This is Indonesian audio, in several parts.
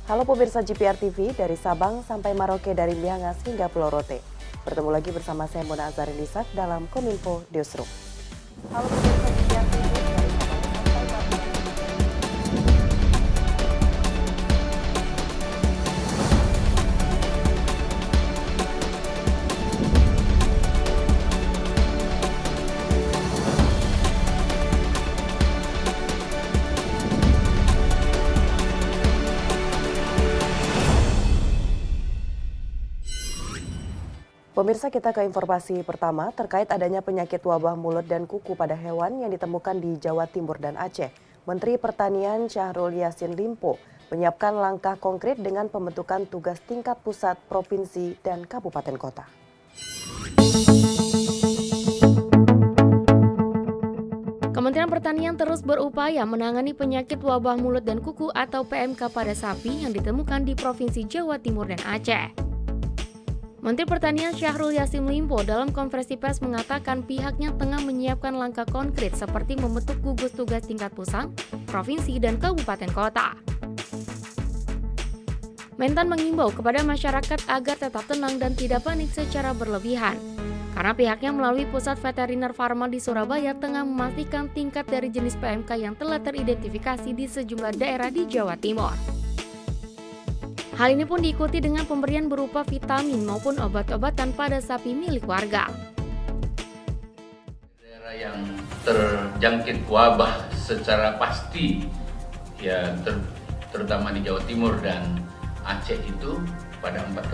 Halo pemirsa GPR TV, dari Sabang sampai Maroke, dari Miangas hingga Pulau Rote. Bertemu lagi bersama saya Mona Azharinisak dalam Kominfo Newsroom. Halo pemirsa GPR TV, dari Sabang sampai Maroke. Pemirsa, kita ke informasi pertama terkait adanya penyakit wabah mulut dan kuku pada hewan yang ditemukan di Jawa Timur dan Aceh. Menteri Pertanian Syahrul Yassin Limpo menyiapkan langkah konkret dengan pembentukan tugas tingkat pusat, provinsi, dan kabupaten kota. Kementerian Pertanian terus berupaya menangani penyakit wabah mulut dan kuku atau PMK pada sapi yang ditemukan di Provinsi Jawa Timur dan Aceh. Menteri Pertanian Syahrul Yassin Limpo dalam konferensi pers mengatakan pihaknya tengah menyiapkan langkah konkret seperti membentuk gugus tugas tingkat pusat, provinsi, dan kabupaten kota. Mentan mengimbau kepada masyarakat agar tetap tenang dan tidak panik secara berlebihan, karena pihaknya melalui Pusat Veteriner Farma di Surabaya tengah memastikan tingkat dari jenis PMK yang telah teridentifikasi di sejumlah daerah di Jawa Timur. Hal ini pun diikuti dengan pemberian berupa vitamin maupun obat-obatan pada sapi milik warga. Daerah yang terjangkit wabah secara pasti, ya terutama di Jawa Timur dan Aceh itu pada 4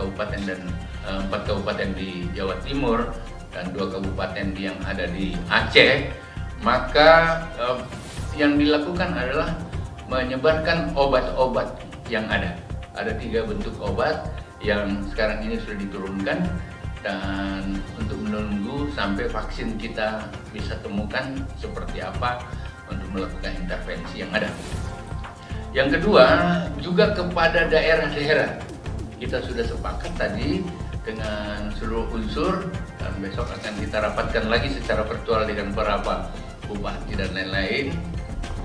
kabupaten di Jawa Timur dan 2 kabupaten yang ada di Aceh, maka yang dilakukan adalah menyebarkan obat-obat yang ada. Ada 3 bentuk obat yang sekarang ini sudah diturunkan, dan untuk menunggu sampai vaksin kita bisa temukan seperti apa untuk melakukan intervensi yang ada. Yang kedua, juga kepada daerah-daerah. Kita sudah sepakat tadi dengan seluruh unsur, dan besok akan kita rapatkan lagi secara virtual dengan beberapa bupati dan lain-lain,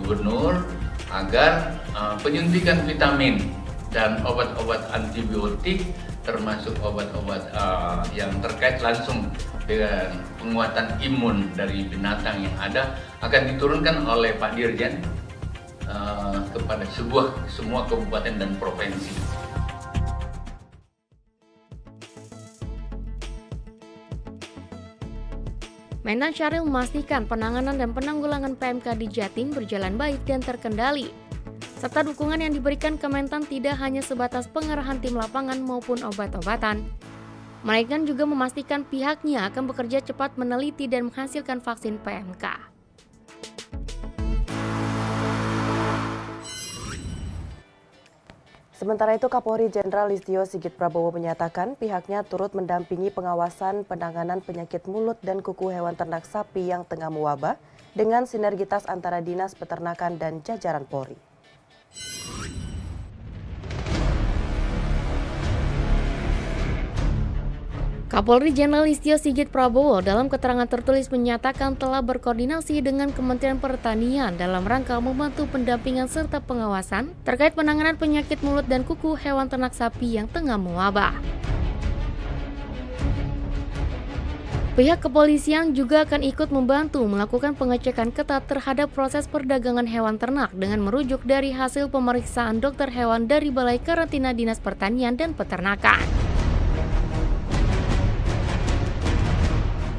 gubernur, agar penyuntikan vitamin dan obat-obat antibiotik termasuk obat-obat yang terkait langsung dengan penguatan imun dari binatang yang ada akan diturunkan oleh Pak Dirjen kepada semua kabupaten dan provinsi. Mentan Syahrul memastikan penanganan dan penanggulangan PMK di Jatim berjalan baik dan terkendali, serta dukungan yang diberikan Kementan tidak hanya sebatas pengerahan tim lapangan maupun obat-obatan, melainkan juga memastikan pihaknya akan bekerja cepat meneliti dan menghasilkan vaksin PMK. Sementara itu, Kapolri Jenderal Listio Sigit Prabowo menyatakan pihaknya turut mendampingi pengawasan penanganan penyakit mulut dan kuku hewan ternak sapi yang tengah mewabah dengan sinergitas antara Dinas Peternakan dan jajaran Polri. Kapolri Jenderal Listio Sigit Prabowo dalam keterangan tertulis menyatakan telah berkoordinasi dengan Kementerian Pertanian dalam rangka membantu pendampingan serta pengawasan terkait penanganan penyakit mulut dan kuku hewan ternak sapi yang tengah mewabah. Pihak kepolisian juga akan ikut membantu melakukan pengecekan ketat terhadap proses perdagangan hewan ternak dengan merujuk dari hasil pemeriksaan dokter hewan dari Balai Karantina Dinas Pertanian dan Peternakan.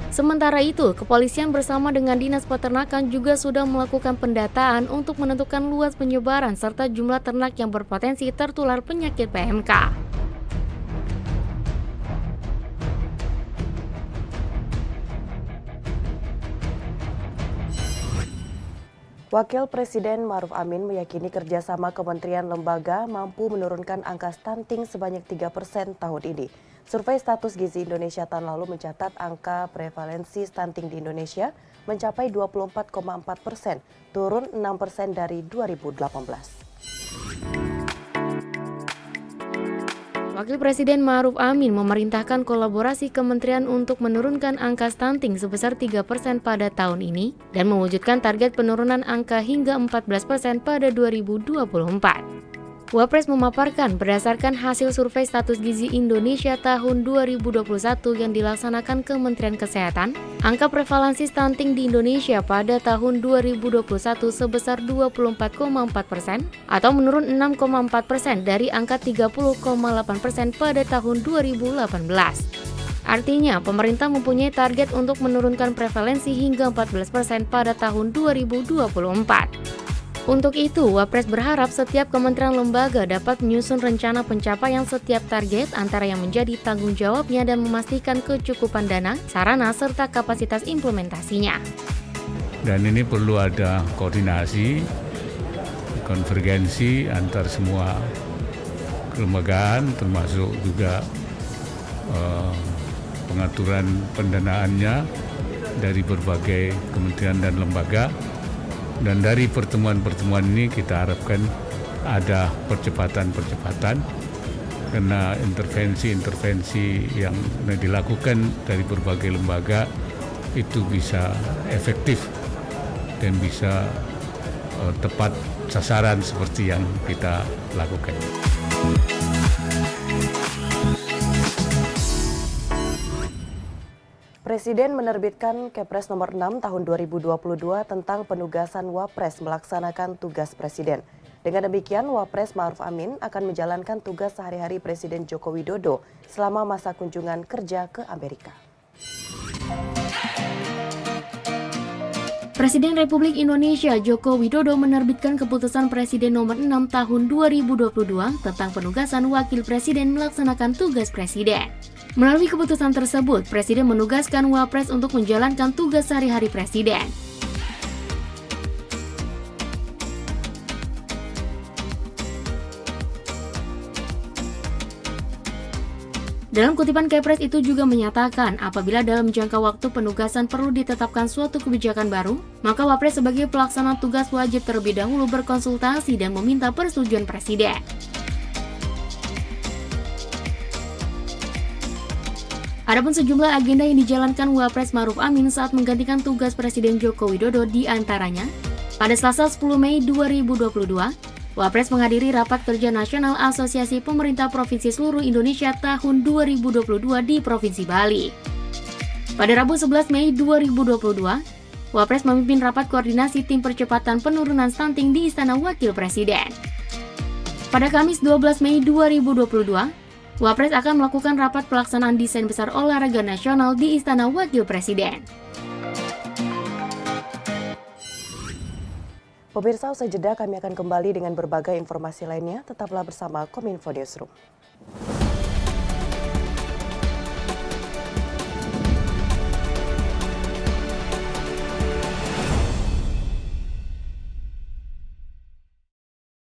Sementara itu, kepolisian bersama dengan Dinas Peternakan juga sudah melakukan pendataan untuk menentukan luas penyebaran serta jumlah ternak yang berpotensi tertular penyakit PMK. Wakil Presiden Ma'ruf Amin meyakini kerjasama kementerian lembaga mampu menurunkan angka stunting sebanyak 3% tahun ini. Survei Status Gizi Indonesia tahun lalu mencatat angka prevalensi stunting di Indonesia mencapai 24,4%, turun 6% dari 2018. Wakil Presiden Ma'ruf Amin memerintahkan kolaborasi kementerian untuk menurunkan angka stunting sebesar 3% pada tahun ini dan mewujudkan target penurunan angka hingga 14% pada 2024. Wapres memaparkan berdasarkan hasil survei status gizi Indonesia tahun 2021 yang dilaksanakan Kementerian Kesehatan, angka prevalensi stunting di Indonesia pada tahun 2021 sebesar 24,4% atau menurun 6,4% dari angka 30,8% pada tahun 2018. Artinya, pemerintah mempunyai target untuk menurunkan prevalensi hingga 14% pada tahun 2024. Untuk itu, Wapres berharap setiap kementerian lembaga dapat menyusun rencana pencapaian setiap target antara yang menjadi tanggung jawabnya dan memastikan kecukupan dana, sarana, serta kapasitas implementasinya. Dan ini perlu ada koordinasi, konvergensi antar semua kelembagaan, termasuk juga pengaturan pendanaannya dari berbagai kementerian dan lembaga. Dan dari pertemuan-pertemuan ini kita harapkan ada percepatan-percepatan karena intervensi-intervensi yang dilakukan dari berbagai lembaga itu bisa efektif dan bisa tepat sasaran seperti yang kita lakukan. Presiden menerbitkan Kepres nomor 6 tahun 2022 tentang penugasan Wapres melaksanakan tugas Presiden. Dengan demikian, Wapres Ma'ruf Amin akan menjalankan tugas sehari-hari Presiden Joko Widodo selama masa kunjungan kerja ke Amerika. Presiden Republik Indonesia Joko Widodo menerbitkan keputusan Presiden nomor 6 tahun 2022 tentang penugasan Wakil Presiden melaksanakan tugas Presiden. Melalui keputusan tersebut, Presiden menugaskan Wapres untuk menjalankan tugas sehari-hari Presiden. Dalam kutipan Kepres itu juga menyatakan apabila dalam jangka waktu penugasan perlu ditetapkan suatu kebijakan baru, maka Wapres sebagai pelaksana tugas wajib terlebih dahulu berkonsultasi dan meminta persetujuan Presiden. Adapun sejumlah agenda yang dijalankan Wapres Ma'ruf Amin saat menggantikan tugas Presiden Joko Widodo di antaranya, pada Selasa 10 Mei 2022, Wapres menghadiri Rapat Kerja Nasional Asosiasi Pemerintah Provinsi Seluruh Indonesia tahun 2022 di Provinsi Bali. Pada Rabu 11 Mei 2022, Wapres memimpin rapat koordinasi tim percepatan penurunan stunting di Istana Wakil Presiden. Pada Kamis 12 Mei 2022, Wapres akan melakukan rapat pelaksanaan desain besar olahraga nasional di Istana Wakil Presiden. Pemirsa, usai jeda kami akan kembali dengan berbagai informasi lainnya. Tetaplah bersama Kominfo Newsroom.